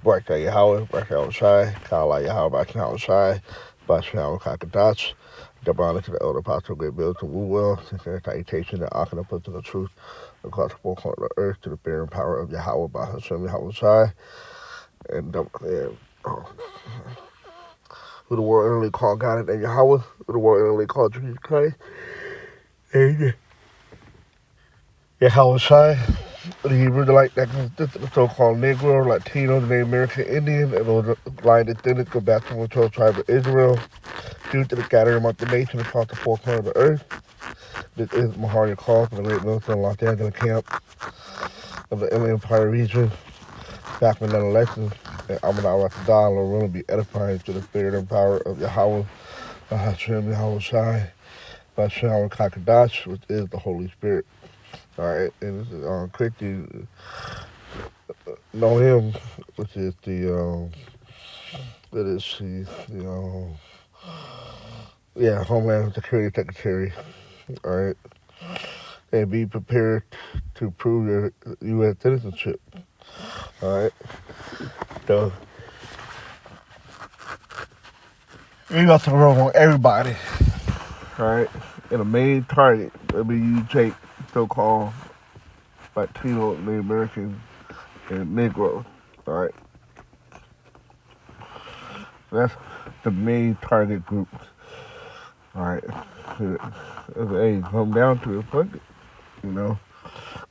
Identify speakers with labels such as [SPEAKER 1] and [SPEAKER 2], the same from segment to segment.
[SPEAKER 1] Baraka Yahweh, Baraka Shai, Kala Yahweh, Bakal Shai, Bashal Kakadach, Gabbana to the elder apostle, great bill to woo well, sincere salutation, and Akana put to the truth across the four corners of the earth to the bearing power of Yahweh by Hashem Yahweh Shai, and who the world internally called God and Yahweh, who the world internally called Jesus Christ, and Yahweh Shai. The Hebrew, like that, the so-called Negro, Latino, the American Indian, and those blind descendants go back from the 12 tribes of Israel, due to the gathering among the nations across the four corners of the earth. This is Maharia Call from the Great Military Los Angeles camp of the Inland Empire region, back from that election, and I'm not to die, and will be edifying to the spirit and power of Yahweh, Hashem, Yahweh Shai, Hashem, Kakadash, which is the Holy Spirit. All right, and this is quick to know him, which is the Homeland Security Secretary. All right, and be prepared to prove your U.S. citizenship. All right, so you got to roll on everybody. All right, and a main target. You take so-called Latino, Native American, and Negro. All right, so that's the main target group. All right, hey, come down to it, fuck it, because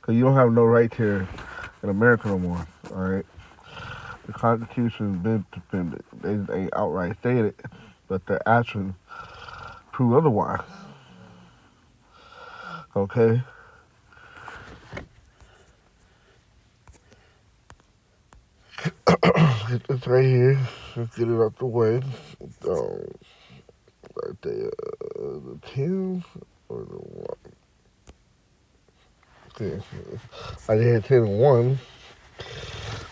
[SPEAKER 1] you don't have no right here in America no more. All right, the Constitution's been defended. They ain't outright stated, but their actions prove otherwise. Okay. It's right here. Let's get it out the way. Right there, the 10 or the 1. Okay. I did 10 and 1.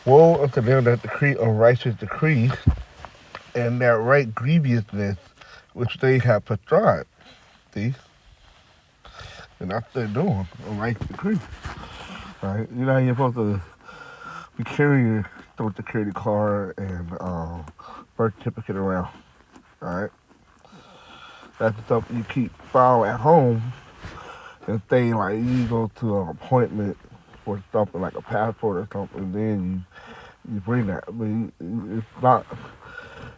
[SPEAKER 1] Woe unto them that decree unrighteous decrees, and that right grievousness which they have prescribed. See? And that's what they're doing, unrighteous decree. Right? You know how you're supposed to be carrying your social security card and birth certificate around. Alright? That's the stuff you keep file at home and stay like you go to an appointment for something like a passport or something, then you bring that. But it's not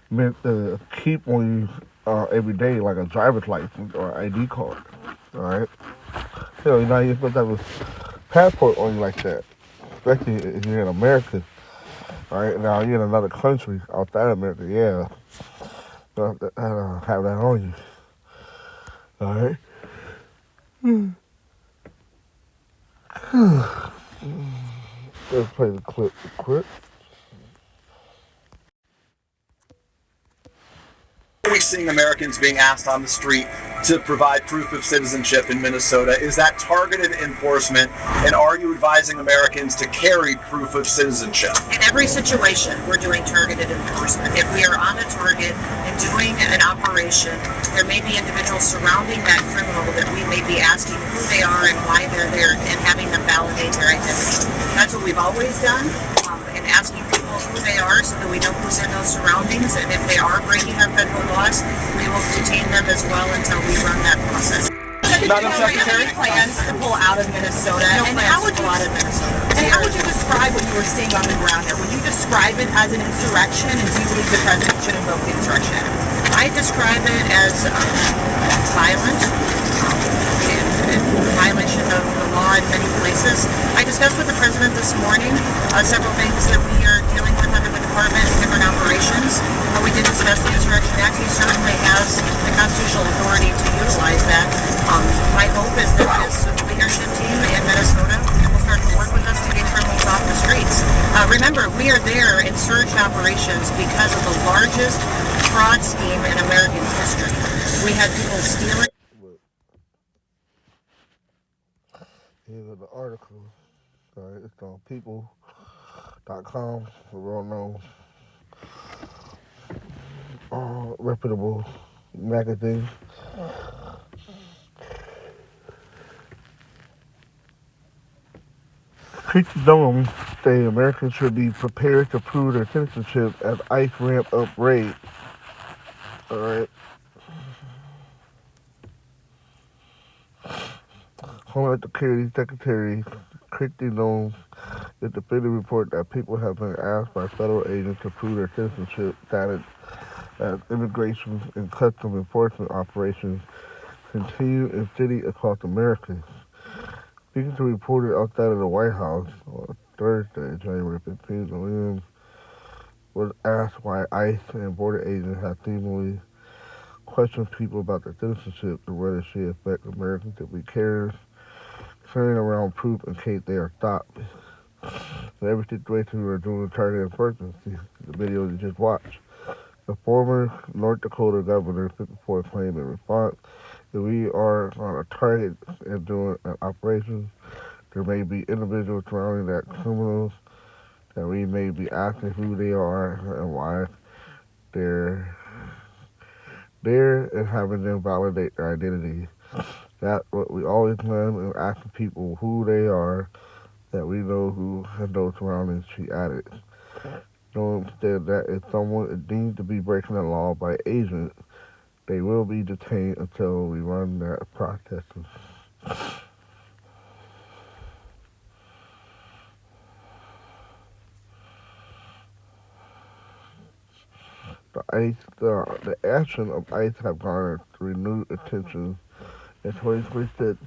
[SPEAKER 1] meant to keep on you every day like a driver's license or ID card. Alright? Hell, you're supposed to have a passport on you like that. Especially if you're in America. Alright, now you're in another country outside America, yeah. Have that on you. Alright? Let's play the clip quick.
[SPEAKER 2] We're seeing Americans being asked on the street to provide proof of citizenship in Minnesota. Is that targeted enforcement, and are you advising Americans to carry proof of citizenship?
[SPEAKER 3] In every situation, we're doing targeted enforcement. If we are on a target and doing an operation, there may be individuals surrounding that criminal that we may be asking who they are and why they're there and having them validate their identity. That's what we've always done, and asking people who they are so that we don't lose in those surroundings, and if they are breaking our federal laws, we will detain them as well until we run that process.
[SPEAKER 2] Madam Secretary?
[SPEAKER 3] Plans to pull out of Minnesota.
[SPEAKER 4] And how would you describe what you were seeing on the ground there? Would you describe it as an insurrection, and do you believe the president should invoke the insurrection?
[SPEAKER 3] I describe it as violent, in violation of the law in many places. I discussed with the president this morning several things that we are dealing with under the department and different operations. We did discuss the Insurrection Act. He certainly has the constitutional authority to utilize that. My hope is that this leadership team in Minnesota will start to work with us to get criminals off the streets. Remember, we are there in surge operations because of the largest fraud scheme in American history. We had people stealing.
[SPEAKER 1] Here's the article. It's on people.com, a well-known, reputable magazine. Christy Dome say Americans should be prepared to prove their citizenship as ICE ramp up raid. All right. Homeland Security Secretary Christy Dome is defending report that people have been asked by federal agents to prove their citizenship status as immigration and customs enforcement operations continue in cities across America. Speaking to reporters outside of the White House on Thursday, January 15th, Williams was asked why ICE and border agents have seemingly questioned people about their citizenship and whether she expects Americans to be carrying around proof in case they are stopped. In every situation we are doing a targeted enforcement. See the video you just watched. The former North Dakota governor 54 claimed in response that we are on a target and doing an operation. There may be individuals surrounding that criminals that we may be asking who they are and why they're there and having them validate their identity. That's what we always learn and asking people who they are that we know who and those surroundings, she added. Knowing instead that if someone is deemed to be breaking the law by agents, they will be detained until we run that process. The action of ICE have garnered renewed attention in 2026.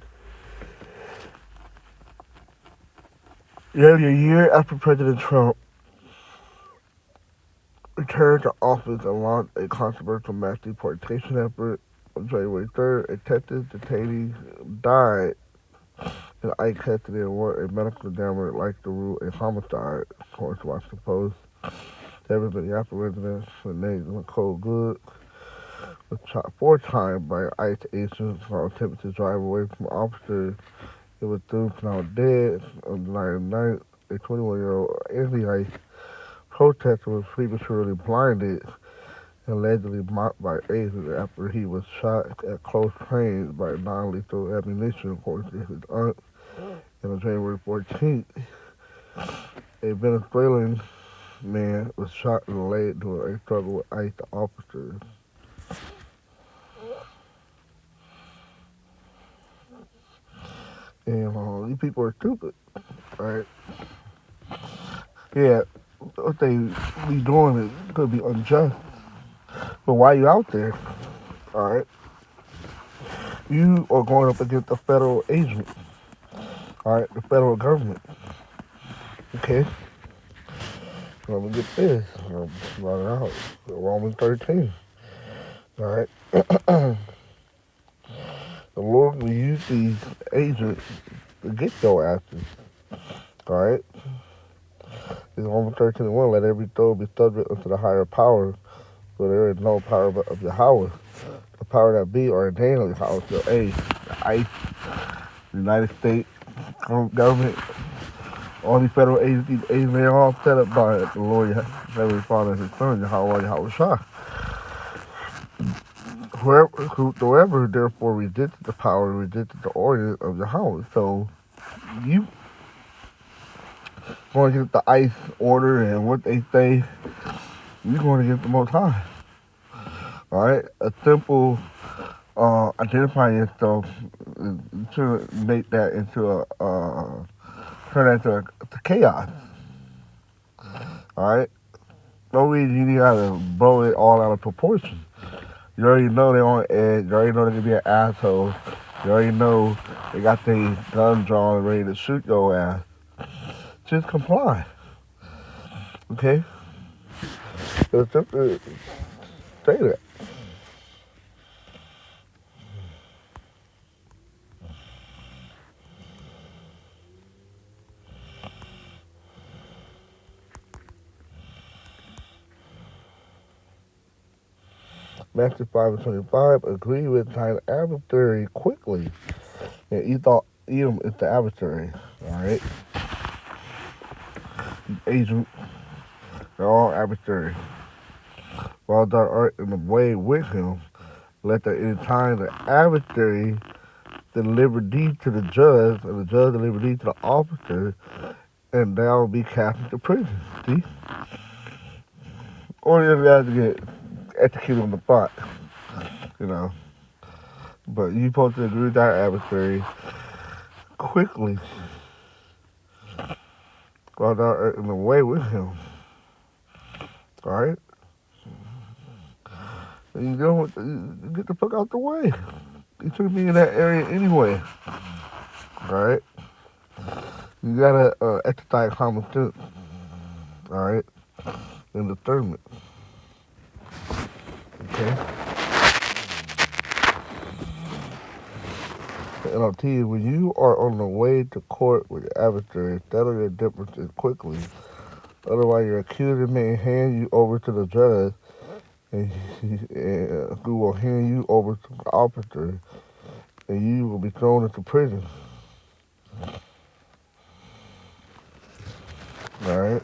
[SPEAKER 1] Nearly a year after President Trump returned to office and launched a controversial mass deportation effort, on January 3rd, a Texas detainee died in ICE custody and what a medical examiner likes to rule a homicide, according to Washington Post. 7 Minneapolis residents named Nicole Good was shot 4 times by ICE agents while attempting to drive away from officers. It was soon found dead on July 9th. A 21-year-old anti-ICE protester was prematurely blinded and allegedly mocked by agents after he was shot at close range by non-lethal ammunition, according to his aunt. And on January 14th, a Venezuelan man was shot in the leg during a struggle with ICE officers. And these people are stupid, right? Yeah, what they be doing is could be unjust. But why you out there, all right? You are going up against a federal agent, all right? The federal government, okay? Let me get this. I'll run it out. Romans 13, all right? The Lord will use these agents to get your asses, all right? It's Romans 13:1. Let every soul be subject unto the higher power, for there is no power but of Yahweh. The power that be ordained of Yahweh, your the ICE, the United States government, all these federal agencies, they're all set up by the Lord, Heavenly Father, and His Son, Yahweh Shah. Whoever therefore resisted the power, resisted the ordinance of Yahweh. So you going against the ICE order and what they say, you're going against the Most High. All right, a simple identifying yourself to make that into turn that into chaos. All right, no reason you gotta blow it all out of proportion. You already know they're on edge. You already know they're gonna be an asshole. You already know they got their gun drawn and ready to shoot your ass. Just comply. Okay? It's simply say that. Matthew 5:25 agree with thine adversary quickly. And Edom is the adversary. Alright? Agents, they're all adversaries. While thou art in the way with him, let the in time the adversary deliver thee to the judge, and the judge deliver thee to the officer, and they'll be cast into prison. See, or you have to get executed on the spot. You know, but you supposed to agree with that adversary quickly, go down in the way with him. All right, and you don't you get the fuck out the way. You shouldn't be in that area anyway. All right, you gotta exercise common sense. All right, in discernment. Okay. And I'll tell you, when you are on the way to court with your adversary, settle your differences quickly. Otherwise, your accuser may hand you over to the judge, and who will hand you over to the officer, and you will be thrown into prison. All right.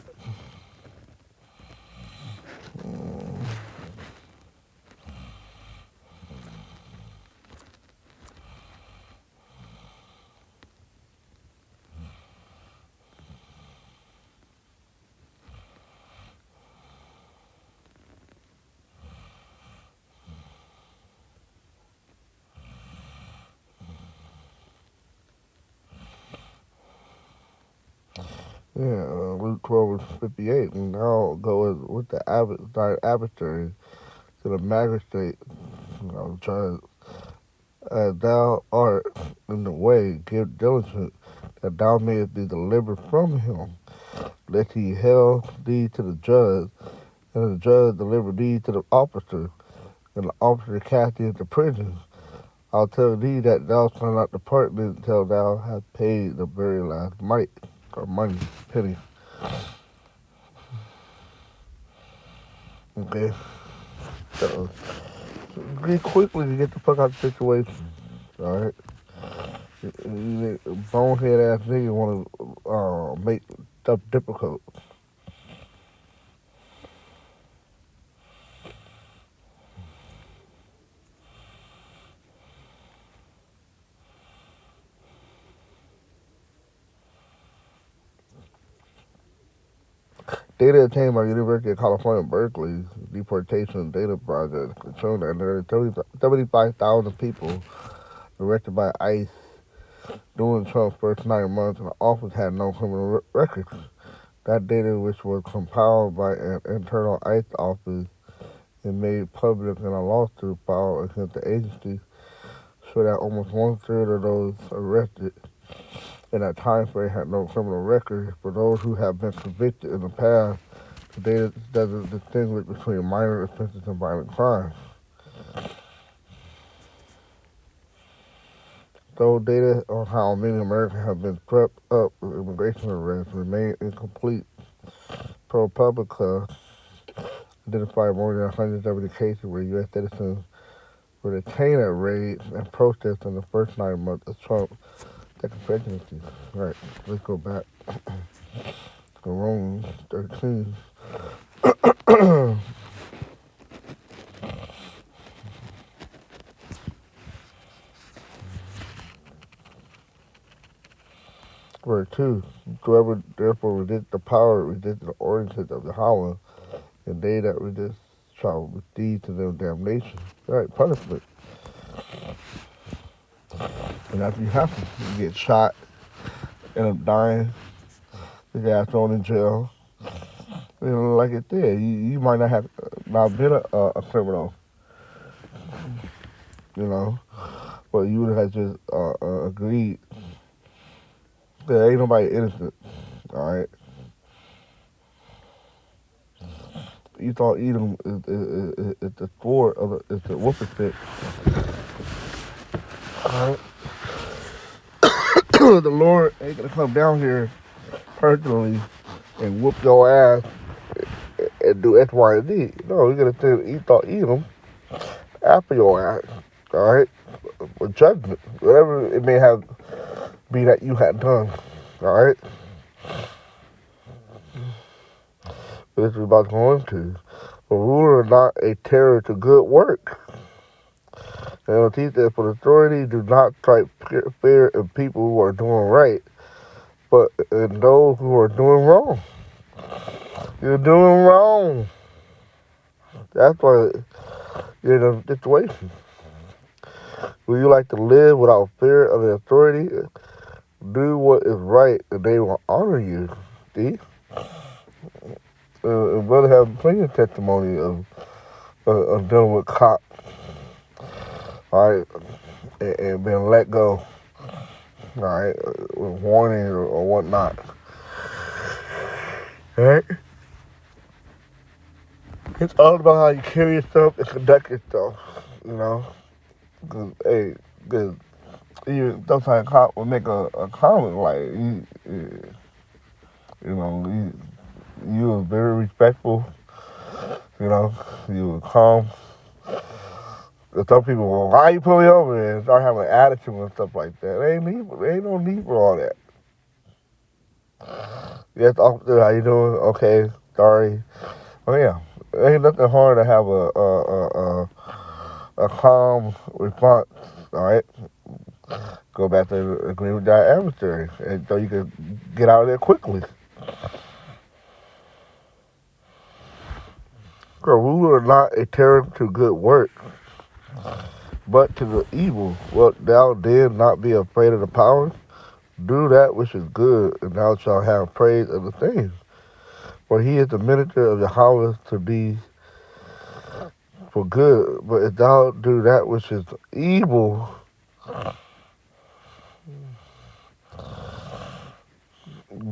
[SPEAKER 1] Yeah, Luke 12:58, and now go with the adversary to the magistrate, judge. As thou art in the way, give diligence that thou mayest be delivered from him. Let he held thee to the judge, and the judge deliver thee to the officer, and the officer cast thee into prison. I'll tell thee that thou shalt not depart until thou hast paid the very last mite, or money, penny. Okay? So, get quickly to get the fuck out of the situation. Alright? You bonehead ass nigga want to make stuff difficult. Data obtained by University of California, Berkeley deportation data project showing that nearly 75,000 people arrested by ICE during Trump's first 9 months in office had no criminal records. That data, which was compiled by an internal ICE office and made public in a lawsuit filed against the agency, showed that almost one-third of those arrested in that time frame had no criminal record. For those who have been convicted in the past, the data doesn't distinguish between minor offenses and violent crimes. Though data on how many Americans have been swept up with immigration arrests remain incomplete, ProPublica identified more than 170 cases where U.S. citizens were detained at raids and protests in the first 9 months of Trump's second presidency. All right, let's go back to Romans 13. Verse 2. Whoever therefore resists the power resists the ordinances of Yahweh, and they that resist shall receive to them damnation. All right, punishment. And after you happen, you get shot, end up dying, you got thrown in jail. You know, like it did. You might not have not been a criminal, you know, but you would have just agreed that ain't nobody innocent. All right. You thought Edom is the sport of is the whooping stick. All right. The Lord ain't gonna come down here personally and whoop your ass and do X, Y, and Z. No, he's gonna say he thought Edom after your ass. All right. For judgment, whatever it may have be that you had done. All right. This is about to go into. A ruler is not a terror to good work. And it'll teach that for authority, do not strike fear in people who are doing right, but in those who are doing wrong. You're doing wrong. That's why you're in a situation. Would you like to live without fear of the authority? Do what is right, and they will honor you. See? Brother have plenty of testimony of dealing with cops, all right, and being let go, all right, with warning or whatnot. All right? It's all about how you carry yourself and conduct yourself, you know? Because, hey, because even sometimes a cop will make a comment like, you know, you was very respectful, you know, you were calm. But some people, well, why you pull me over there and start having an attitude and stuff like that? There ain't no need for all that. Yes, officer, how you doing? Okay, sorry. Oh yeah, there ain't nothing hard to have a calm response. All right, go back to agree with that adversary, and so you can get out of there quickly. A ruler is not a terror to good work, but to the evil. Wilt thou then not be afraid of the power? Do that which is good, and thou shalt have praise of the same. For he is the minister of Yahweh to thee for good. But if thou do that which is evil,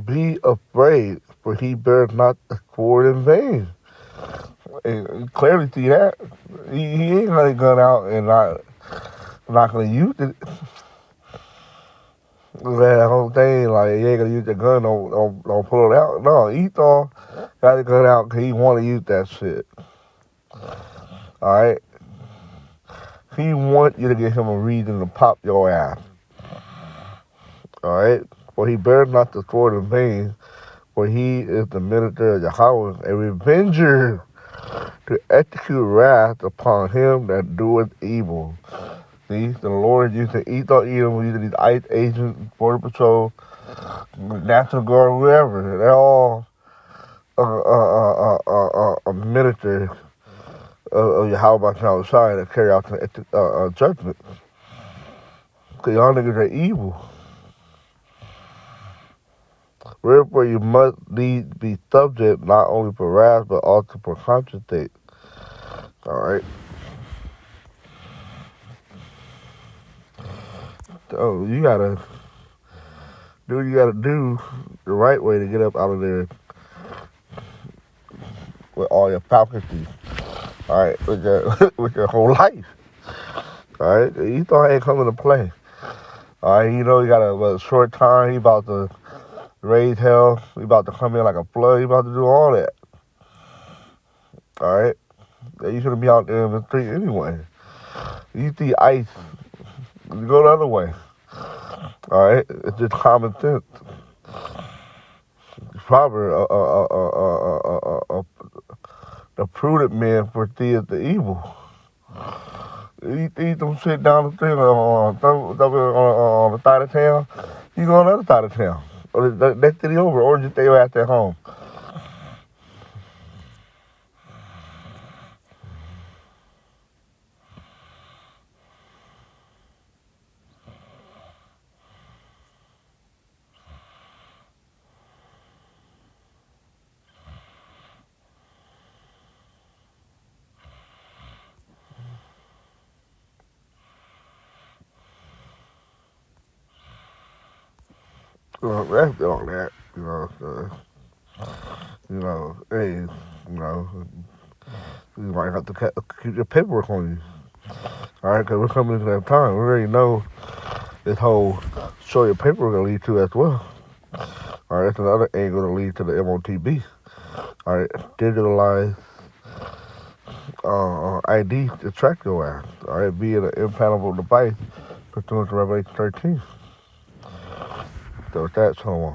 [SPEAKER 1] be afraid, for he bears not the sword in vain. And you clearly see that. He ain't gonna gun out and not gonna use it. That whole thing, like, he ain't gonna use the gun, don't pull it out. No, Esau got the gun out because he want to use that shit. Alright? He want you to give him a reason to pop your ass. Alright? For he bears not the sword in vain, for he is the minister of Yahweh, a revenger to execute wrath upon him that doeth evil. See, the Lord using Esau, Edom, using these ICE agents, Border Patrol, National Guard, whoever. They're all a minister of Yahweh Shai to carry out the judgment. Because y'all niggas are evil. Wherefore you must needs be subject not only for wrath, but also for conscience sake. Alright? So you gotta do what you gotta do the right way to get up out of there with all your faculties. Alright, with your whole life. Alright? You thought it ain't coming to play. Alright, you know you got a short time, he about to raise hell, he about to come in like a flood, he about to do all that. Alright? You shouldn't be out there in the street anyway. You see ICE, you go the other way. Alright? It's just common sense. It's probably the prudent man foreseeth the evil. You eat them shit down the street on the side of town, you go on the other side of town. Or the next city over, or just stay out there home. That's all that, you know. So, you know, hey, you know, you might have to keep your paperwork on you. All right, because we're coming into that time. We already know this whole show your paperwork going to lead to as well. All right, that's another angle to lead to the MOTB. All right, digitalized ID to track your ass. All right, be an implantable device pursuant to Revelation 13. So with that, so on.